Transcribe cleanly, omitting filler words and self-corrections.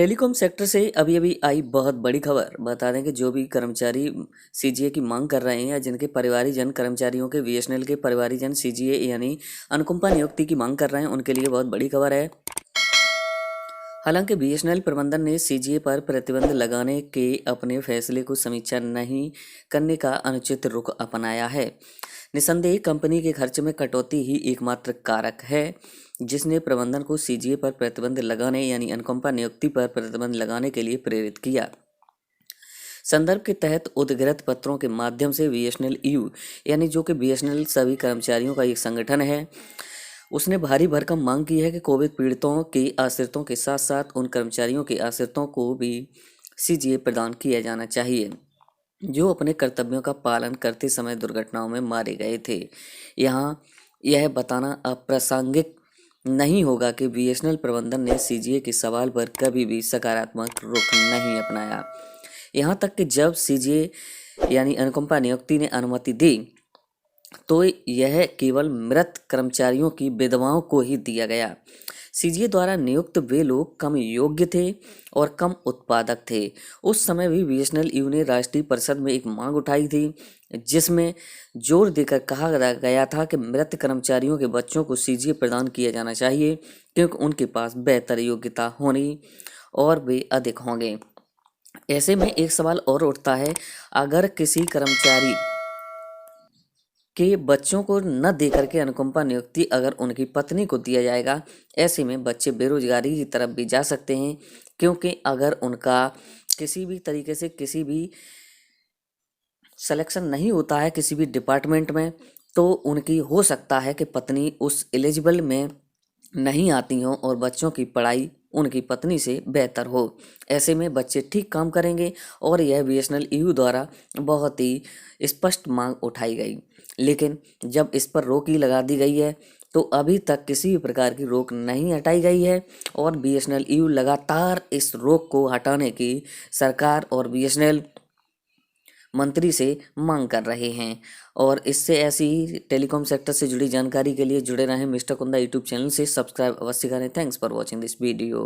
Telecom sector से अभी अभी आई बहुत बड़ी खबर। बता दें कि जो भी कर्मचारी सीजीए की मांग कर रहे हैं या जिनके परिवारीजन कर्मचारियों के बीएसएनएल के परिवारीजन सीजीए यानी अनुकंपा नियुक्ति की मांग कर रहे हैं, उनके लिए बहुत बड़ी खबर है। हालांकि बीएसएनएल प्रबंधन ने सीजीए पर प्रतिबंध लगाने के अपने फैसले को समीक्षा नहीं करने का अनुचित रुख अपनाया है। निसंदेह कंपनी के खर्च में कटौती ही एकमात्र कारक है जिसने प्रबंधन को सीजीए पर प्रतिबंध लगाने यानी अनुकंपा नियुक्ति पर प्रतिबंध लगाने के लिए प्रेरित किया। संदर्भ के तहत उद्धृत पत्रों के माध्यम से बीएसएनएल यू यानी जो कि बीएसएनएल सभी कर्मचारियों का एक संगठन है, उसने भारी भरकम मांग की है कि कोविड पीड़ितों के आश्रितों के साथ साथ उन कर्मचारियों के आश्रितों को भी सीजीए प्रदान किया जाना चाहिए जो अपने कर्तव्यों का पालन करते समय दुर्घटनाओं में मारे गए थे। यहाँ यह बताना अप्रासंगिक नहीं होगा कि बीएसएनएल प्रबंधन ने सीजीए के सवाल पर कभी भी सकारात्मक रुख नहीं अपनाया। यहाँ तक कि जब सीजीए यानी अनुकंपा नियुक्ति ने अनुमति दी तो यह केवल मृत कर्मचारियों की विधवाओं को ही दिया गया। सीजीए द्वारा नियुक्त वे लोग कम योग्य थे और कम उत्पादक थे। उस समय भी बीएसएनएल यू ने राष्ट्रीय परिषद में एक मांग उठाई थी जिसमें जोर देकर कहा गया था कि मृत कर्मचारियों के बच्चों को सीजीए प्रदान किया जाना चाहिए क्योंकि उनके पास बेहतर योग्यता होनी और वे अधिक होंगे। ऐसे में एक सवाल और उठता है, अगर किसी कर्मचारी के बच्चों को न देकर के अनुकंपा नियुक्ति अगर उनकी पत्नी को दिया जाएगा, ऐसे में बच्चे बेरोजगारी की तरफ भी जा सकते हैं क्योंकि अगर उनका किसी भी तरीके से किसी भी सिलेक्शन नहीं होता है किसी भी डिपार्टमेंट में, तो उनकी हो सकता है कि पत्नी उस एलिजिबल में नहीं आती हों और बच्चों की पढ़ाई उनकी पत्नी से बेहतर हो। ऐसे में बच्चे ठीक काम करेंगे और यह बीएसएनएल यू द्वारा बहुत ही स्पष्ट मांग उठाई गई, लेकिन जब इस पर रोक ही लगा दी गई है तो अभी तक किसी भी प्रकार की रोक नहीं हटाई गई है और बीएसएनएल यू लगातार इस रोक को हटाने की सरकार और बीएसएनएल मंत्री से मांग कर रहे हैं। और इससे ऐसी ही टेलीकॉम सेक्टर से जुड़ी जानकारी के लिए जुड़े रहें मिस्टर कुंदा यूट्यूब चैनल से। सब्सक्राइब अवश्य करें। Thanks for watching this video.